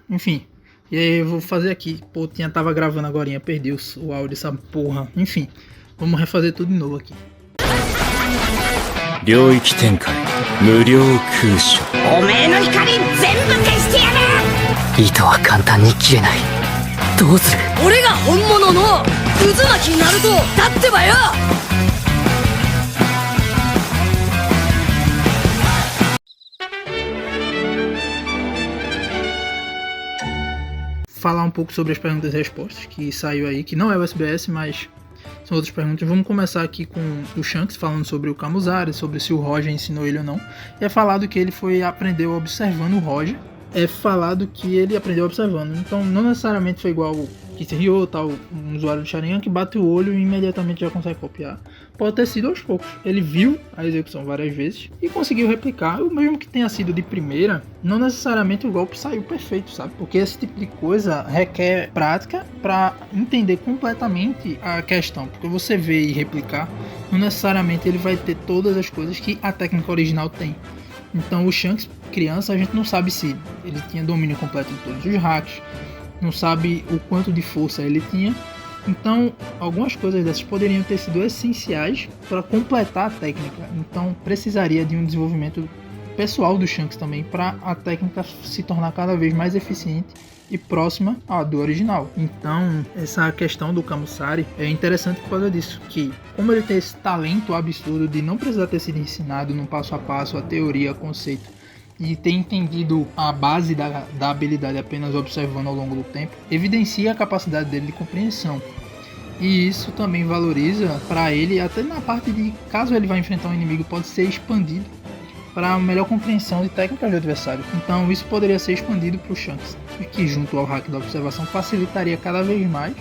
Enfim. E aí eu vou fazer aqui. Pô, tava gravando agorinha, perdi o áudio, essa porra. Enfim, vamos refazer tudo de novo aqui. 領域展開無料空所おめえの光全部消してやる。糸は簡単に切れない。どうする？俺が本物の渦巻きナルトだってばよ。Falar um pouco sobre as perguntas e respostas que saiu aí, que não é o SBS, mas são outras perguntas. Vamos começar aqui com o Shanks falando sobre o Camusari, sobre se o Roger ensinou ele ou não. E é falado que ele aprendeu observando o Roger. É falado que ele aprendeu observando. Então não necessariamente foi igual o Kit Ryo, tal, um usuário de Sharingan que bate o olho e imediatamente já consegue copiar. Pode ter sido aos poucos. Ele viu a execução várias vezes e conseguiu replicar. O mesmo que tenha sido de primeira, não necessariamente o golpe saiu perfeito, sabe? Porque esse tipo de coisa requer prática para entender completamente a questão. Porque você vê e replicar, não necessariamente ele vai ter todas as coisas que a técnica original tem. Então o Shanks, criança, a gente não sabe se ele tinha domínio completo de todos os hacks, não sabe o quanto de força ele tinha. Então algumas coisas dessas poderiam ter sido essenciais para completar a técnica. Então precisaria de um desenvolvimento pessoal do Shanks também para a técnica se tornar cada vez mais eficiente e próxima à do original. Então essa questão do Camusari é interessante por causa disso, que como ele tem esse talento absurdo de não precisar ter sido ensinado no passo a passo a teoria, conceito, e ter entendido a base da habilidade apenas observando ao longo do tempo, evidencia a capacidade dele de compreensão. E isso também valoriza para ele, até na parte de caso ele vá enfrentar um inimigo, pode ser expandido para melhor compreensão de técnicas do adversário. Então isso poderia ser expandido para o Shanks, que junto ao hack da observação facilitaria cada vez mais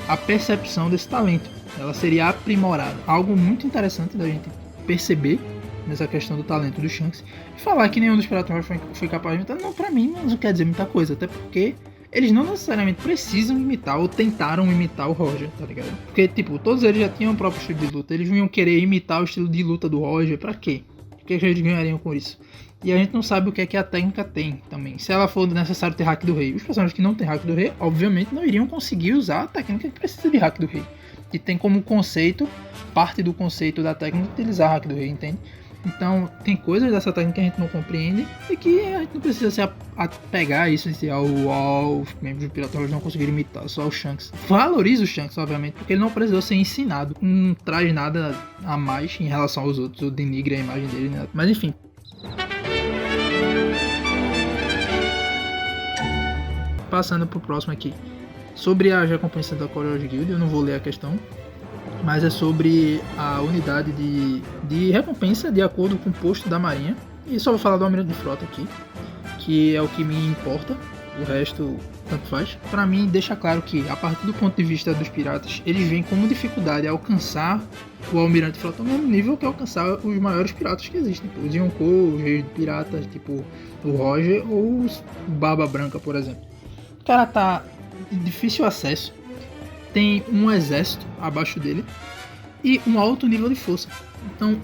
a percepção desse talento. Ela seria aprimorada. Algo muito interessante da gente perceber nessa questão do talento do Shanks. E falar que nenhum dos piratas foi capaz de imitar, não, pra mim não quer dizer muita coisa, até porque eles não necessariamente precisam imitar ou tentaram imitar o Roger, tá ligado? Porque, tipo, todos eles já tinham o próprio estilo de luta, eles não iam querer imitar o estilo de luta do Roger, pra quê? O que eles ganhariam com isso? E a gente não sabe o que é que a técnica tem também. Se ela for necessário ter hack do rei, os personagens que não tem hack do rei, obviamente não iriam conseguir usar a técnica que precisa de hack do rei. E tem como conceito, parte do conceito da técnica, utilizar hack do rei, entende? Então, tem coisas dessa técnica que a gente não compreende e que a gente não precisa se apegar a isso e dizer, os membros do Pirata Roger não conseguiram imitar, só o Shanks. Valoriza o Shanks, obviamente, porque ele não precisou ser ensinado, não traz nada a mais em relação aos outros, ou denigre a imagem dele, né? Mas enfim. Passando pro próximo aqui. Sobre a recompensa da Warriors Guild, eu não vou ler a questão, mas é sobre a unidade de recompensa de acordo com o posto da marinha. E só vou falar do almirante de frota aqui, que é o que me importa, o resto tanto faz. Para mim deixa claro que a partir do ponto de vista dos piratas, eles veem como dificuldade alcançar o almirante de frota no mesmo nível que alcançar os maiores piratas que existem, tipo os Yonkou, os reis piratas, tipo o Roger ou os Barba Branca, por exemplo. O cara tá de difícil acesso, tem um exército abaixo dele e um alto nível de força. Então,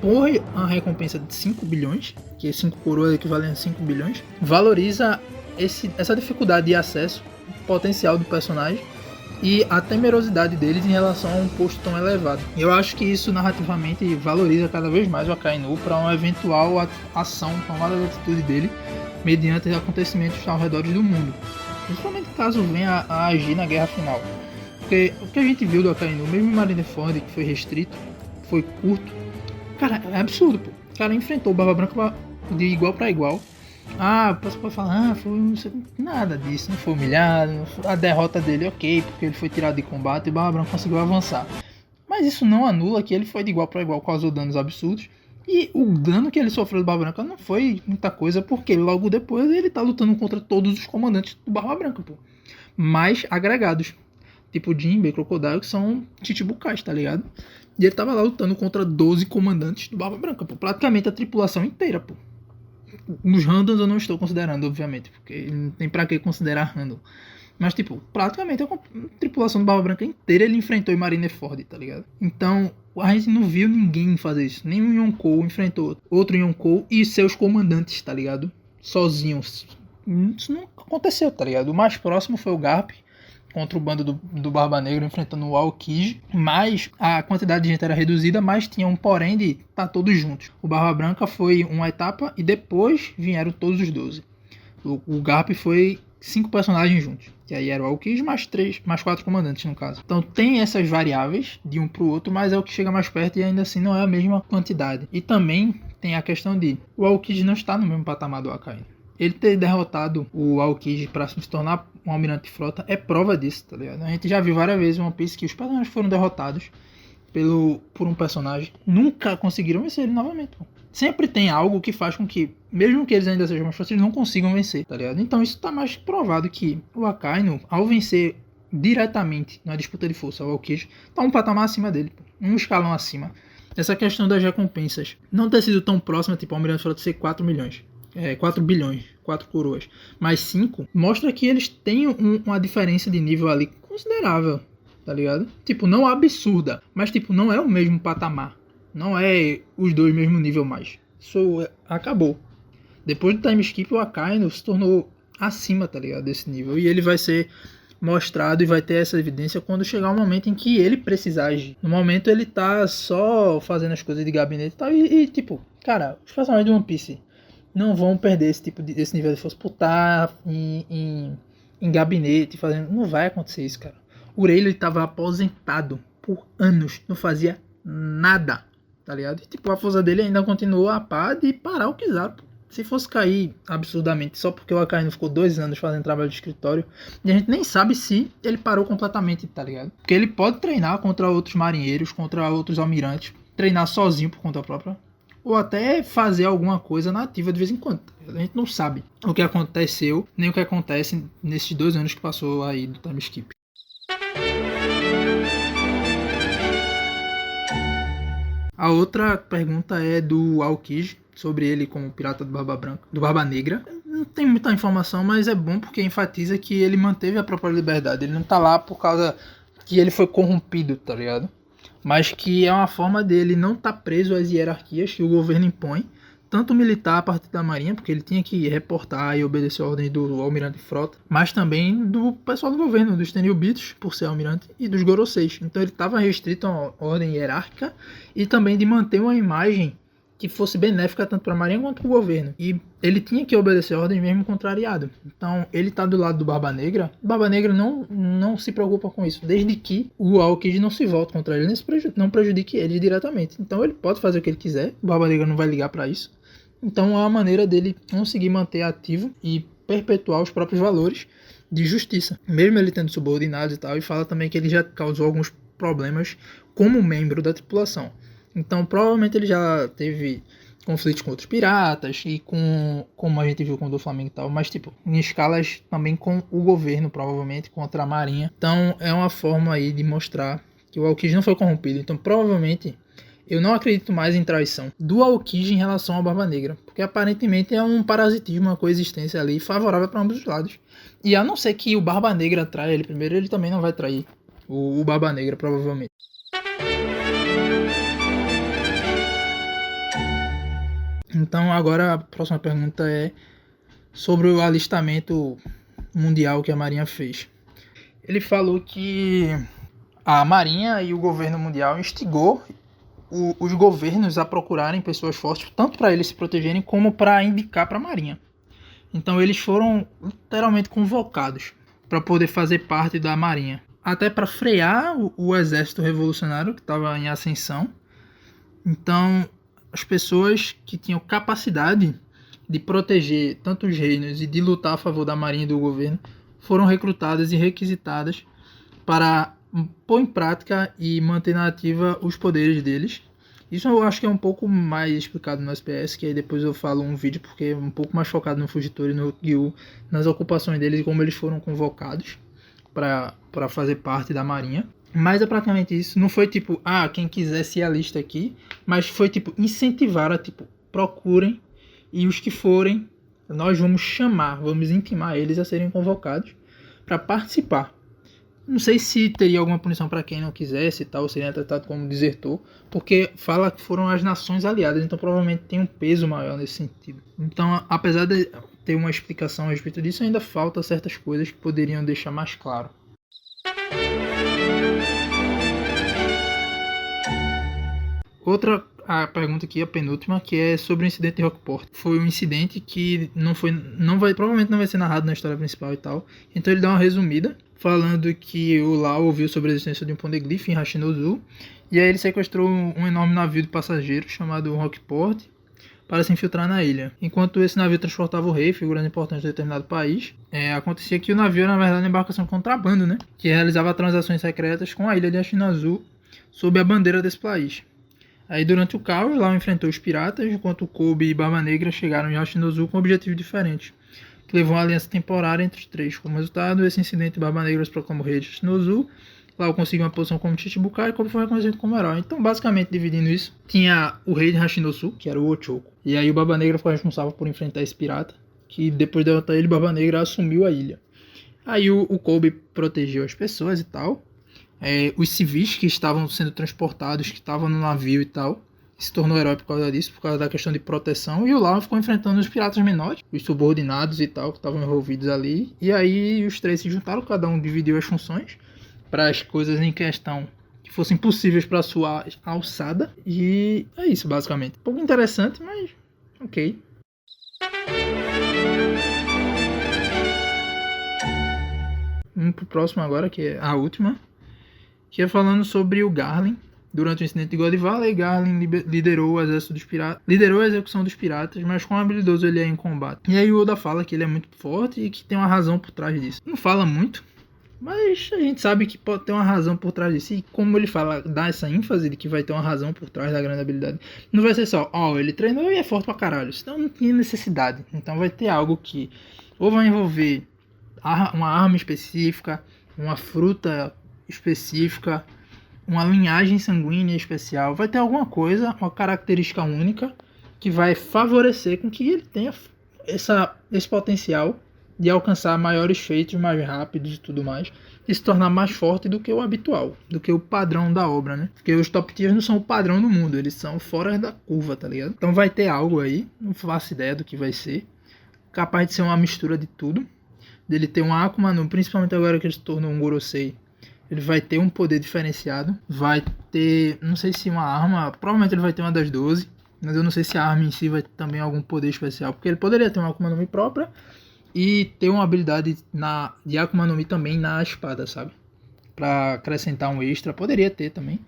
por a recompensa de 5 bilhões, que 5 coroas equivalem a 5 bilhões, valoriza essa dificuldade de acesso potencial do personagem e a temerosidade deles em relação a um posto tão elevado. Eu acho que isso narrativamente valoriza cada vez mais o Akainu para uma eventual ação, tomada de atitude dele mediante acontecimentos ao redor do mundo, principalmente caso venha a agir na guerra final. Porque o que a gente viu do Akainu, mesmo em Marineford, que foi restrito, foi curto, cara, é absurdo, pô. O cara enfrentou o Barba Branca de igual para igual. Você pode falar, nada disso, não foi humilhado, a derrota dele, ok, porque ele foi tirado de combate e o Barba Branca conseguiu avançar. Mas isso não anula que ele foi de igual para igual, causou danos absurdos. E o dano que ele sofreu do Barba Branca não foi muita coisa, porque logo depois ele tá lutando contra todos os comandantes do Barba Branca, pô. Mais agregados. Tipo Jinbe e Crocodile, que são chichibukais, tá ligado? E ele tava lá lutando contra 12 comandantes do Barba Branca, pô. Praticamente a tripulação inteira, pô. Nos randoms eu não estou considerando, obviamente, porque não tem pra que considerar random. Mas, tipo, praticamente a tripulação do Barba Branca inteira ele enfrentou em Marineford, tá ligado? Então, a gente não viu ninguém fazer isso. Nenhum Yonkou enfrentou outro Yonkou e seus comandantes, tá ligado? Sozinhos. isso não aconteceu, tá ligado? O mais próximo foi o Garp contra o bando do Barba Negra enfrentando o Aokiji, mas a quantidade de gente era reduzida, mas tinha um porém de estar todos juntos. O Barba Branca foi uma etapa e depois vieram todos os 12. O Garp foi 5 personagens juntos, que aí era o Aokiji mais 4 comandantes no caso. Então tem essas variáveis de um pro outro, mas é o que chega mais perto e ainda assim não é a mesma quantidade. E também tem a questão de o Aokiji não está no mesmo patamar do Akainu. Ele ter derrotado o Aokiji para se tornar um almirante de frota é prova disso, tá ligado? A gente já viu várias vezes em One Piece que os personagens foram derrotados por um personagem, nunca conseguiram vencer ele novamente. Pô. Sempre tem algo que faz com que, mesmo que eles ainda sejam mais fortes, eles não consigam vencer, tá ligado? Então isso tá mais provado que o Akainu, ao vencer diretamente na disputa de força o Aokiji, tá um patamar acima dele, pô. Um escalão acima. Essa questão das recompensas não ter sido tão próxima, tipo, o almirante de frota ser 4 milhões. 4 bilhões, 4 coroas, mais 5, mostra que eles têm uma diferença de nível ali considerável, tá ligado? Tipo, não absurda, mas tipo, não é o mesmo patamar, não é os dois mesmo nível mais. Isso acabou. Depois do time skip, o Akainu se tornou acima, tá ligado, desse nível, e ele vai ser mostrado e vai ter essa evidência quando chegar o momento em que ele precisar agir. No momento ele tá só fazendo as coisas de gabinete e tal, e tipo, cara, os personagens de One Piece não vão perder esse nível de força por estar em gabinete fazendo. Não vai acontecer isso, cara. O Rayleigh estava aposentado por anos, não fazia nada, tá ligado? E, tipo, a força dele ainda continua a par de parar o Kizaru. Se fosse cair absurdamente só porque o Akainu ficou 2 anos fazendo trabalho de escritório, e a gente nem sabe se ele parou completamente, tá ligado? Porque ele pode treinar contra outros marinheiros, contra outros almirantes, treinar sozinho por conta própria, ou até fazer alguma coisa nativa de vez em quando. A gente não sabe o que aconteceu, nem o que acontece nesses 2 anos que passou aí do time skip. A outra pergunta é do Aokiji, sobre ele como pirata do Barba Negra. Não tem muita informação, mas é bom porque enfatiza que ele manteve a própria liberdade. Ele não tá lá por causa que ele foi corrompido, tá ligado? Mas que é uma forma dele não estar preso às hierarquias que o governo impõe, tanto militar a partir da marinha, porque ele tinha que reportar e obedecer a ordem do almirante de frota, mas também do pessoal do governo, dos Tenryubitos, por ser almirante, e dos Goroseis. Então ele estava restrito a uma ordem hierárquica e também de manter uma imagem que fosse benéfica tanto para a marinha quanto para o governo. E ele tinha que obedecer a ordem mesmo contrariado. Então ele está do lado do Barba Negra. O Barba Negra não se preocupa com isso, desde que o Aokiji não se volte contra ele, não prejudique ele diretamente. Então ele pode fazer o que ele quiser, o Barba Negra não vai ligar para isso. Então é uma maneira dele conseguir manter ativo e perpetuar os próprios valores de justiça, mesmo ele tendo subordinados e tal. E fala também que ele já causou alguns problemas como membro da tripulação. Então provavelmente ele já teve conflitos com outros piratas e como a gente viu com o do Flamengo e tal, mas tipo, em escalas também com o governo, provavelmente, contra a marinha. Então é uma forma aí de mostrar que o Aokiji não foi corrompido. Então provavelmente eu não acredito mais em traição do Aokiji em relação ao Barba Negra, porque aparentemente é um parasitismo, uma coexistência ali favorável para ambos os lados. E a não ser que o Barba Negra traia ele primeiro, ele também não vai trair o Barba Negra, provavelmente. Então agora a próxima pergunta é sobre o alistamento mundial que a Marinha fez. Ele falou que a Marinha e o governo mundial instigou os governos a procurarem pessoas fortes, tanto para eles se protegerem como para indicar para a Marinha. Então eles foram literalmente convocados para poder fazer parte da Marinha, até para frear o exército revolucionário que estava em ascensão. Então as pessoas que tinham capacidade de proteger tanto os reinos e de lutar a favor da marinha e do governo foram recrutadas e requisitadas para pôr em prática e manter na ativa os poderes deles. Isso eu acho que é um pouco mais explicado no SPS, que aí depois eu falo um vídeo porque é um pouco mais focado no Fujitora e no Gyu, nas ocupações deles e como eles foram convocados para fazer parte da marinha. Mas é praticamente isso. Não foi tipo, quem quiser se alista aqui. Mas foi tipo, incentivar a tipo, procurem. E os que forem, nós vamos chamar, vamos intimar eles a serem convocados para participar. Não sei se teria alguma punição para quem não quisesse e tal, seria tratado como desertor. Porque fala que foram as nações aliadas, então provavelmente tem um peso maior nesse sentido. Então, apesar de ter uma explicação a respeito disso, ainda falta certas coisas que poderiam deixar mais claro. Outra a pergunta aqui, a penúltima, que é sobre o incidente de Rockport. Foi um incidente que provavelmente não vai ser narrado na história principal e tal. Então ele dá uma resumida, falando que o Lau ouviu sobre a existência de um poneglyph em Hashinozu, e aí ele sequestrou um enorme navio de passageiros chamado Rockport para se infiltrar na ilha. Enquanto esse navio transportava o rei, figura importante de determinado país, acontecia que o navio era na verdade uma embarcação de contrabando, né? Que realizava transações secretas com a ilha de Hashinozu sob a bandeira desse país. Aí durante o caos, Lau enfrentou os piratas, enquanto Kobe e Barba Negra chegaram em Hashinozu com objetivos diferentes, que levou a aliança temporária entre os três. Como resultado, esse incidente, Barba Negra se proclamou rei de Hashinozu, Lau conseguiu uma posição como Chichibukai e Kobe foi reconhecido como herói. Então, basicamente, dividindo isso, tinha o rei de Hashinozu, que era o Ochoko, e aí o Barba Negra foi responsável por enfrentar esse pirata, que depois de derrotar ele, Barba Negra assumiu a ilha. Aí o Kobe protegeu as pessoas e tal. Os civis que estavam sendo transportados, que estavam no navio e tal, se tornou herói por causa disso, por causa da questão de proteção, e o Lau ficou enfrentando os piratas menores, os subordinados e tal, que estavam envolvidos ali, e aí os três se juntaram, cada um dividiu as funções para as coisas em questão que fossem possíveis para sua alçada, e é isso basicamente. Um pouco interessante, mas ok. Vamos pro próximo agora, que é a última, que é falando sobre o Garlin. Durante o incidente de God Valley, Garlin liderou o exército dos piratas, liderou a execução dos piratas, mas quão habilidoso ele é em combate. E aí o Oda fala que ele é muito forte e que tem uma razão por trás disso. Não fala muito, mas a gente sabe que pode ter uma razão por trás disso. E como ele fala, dá essa ênfase de que vai ter uma razão por trás da grande habilidade. Não vai ser só, ele treinou e é forte pra caralho. Senão não tinha necessidade. Então vai ter algo que ou vai envolver uma arma específica, uma fruta específica, uma linhagem sanguínea especial. Vai ter alguma coisa, uma característica única que vai favorecer com que ele tenha esse potencial de alcançar maiores feitos mais rápidos e tudo mais, e se tornar mais forte do que o habitual, do que o padrão da obra, né? Porque os top tiers não são o padrão do mundo, eles são fora da curva, tá ligado? Então vai ter algo aí, não faço ideia do que vai ser, capaz de ser uma mistura de tudo, dele ter um Akuma no, principalmente agora que ele se tornou um Gorosei. Ele vai ter um poder diferenciado. Vai ter, não sei se uma arma, provavelmente ele vai ter uma das 12, mas eu não sei se a arma em si vai ter também algum poder especial, porque ele poderia ter uma Akuma no Mi própria e ter uma habilidade de Akuma no Mi também na espada, sabe? Pra acrescentar um extra, poderia ter também.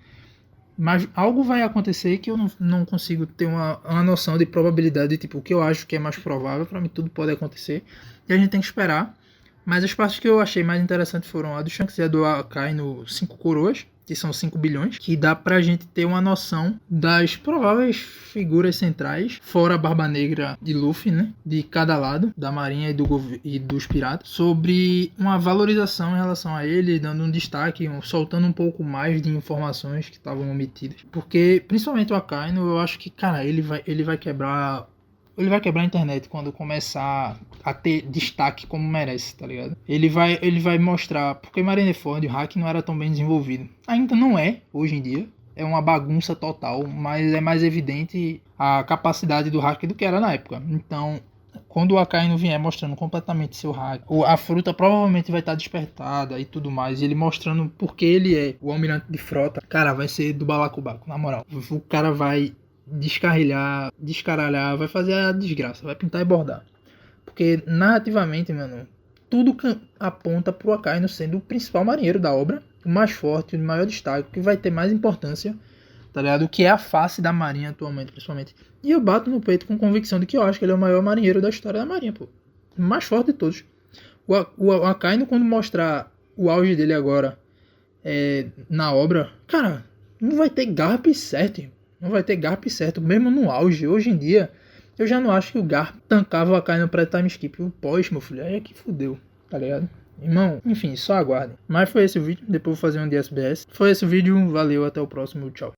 Mas algo vai acontecer que eu não consigo ter uma noção de probabilidade, tipo, o que eu acho que é mais provável. Pra mim tudo pode acontecer e a gente tem que esperar. Mas as partes que eu achei mais interessantes foram a do Shanks e a do Akai no 5 coroas, que são 5 bilhões, que dá pra gente ter uma noção das prováveis figuras centrais, fora a Barba Negra e Luffy, né, de cada lado, da marinha e dos piratas, sobre uma valorização em relação a ele, dando um destaque, soltando um pouco mais de informações que estavam omitidas. Porque, principalmente o Akainu, eu acho que, cara, ele vai quebrar... Ele vai quebrar a internet quando começar a ter destaque como merece, tá ligado? Ele vai mostrar... Porque Marineford, o hack não era tão bem desenvolvido. Ainda não é, hoje em dia. É uma bagunça total, mas é mais evidente a capacidade do hack do que era na época. Então, quando o Akainu vier mostrando completamente seu hack, a fruta provavelmente vai estar despertada e tudo mais. E ele mostrando porque ele é o almirante de frota. Cara, vai ser do balacobaco, na moral. O cara vai... descaralhar, vai fazer a desgraça, vai pintar e bordar. Porque narrativamente, mano, tudo aponta pro Akainu sendo o principal marinheiro da obra, o mais forte, o de maior destaque, que vai ter mais importância, tá ligado? O que é a face da marinha atualmente, principalmente. E eu bato no peito com convicção de que eu acho que ele é o maior marinheiro da história da marinha, pô. O mais forte de todos. O Akainu, quando mostrar o auge dele agora na obra, cara, não vai ter Garp certo, irmão. Não vai ter Garp certo, mesmo no auge. Hoje em dia, eu já não acho que o Garp tancava o Akai no pré-time skip. O pós, meu filho, aí é que fudeu, tá ligado? Irmão, enfim, só aguardem. Mas foi esse o vídeo, depois vou fazer um de SBS. Foi esse o vídeo, valeu, até o próximo, tchau.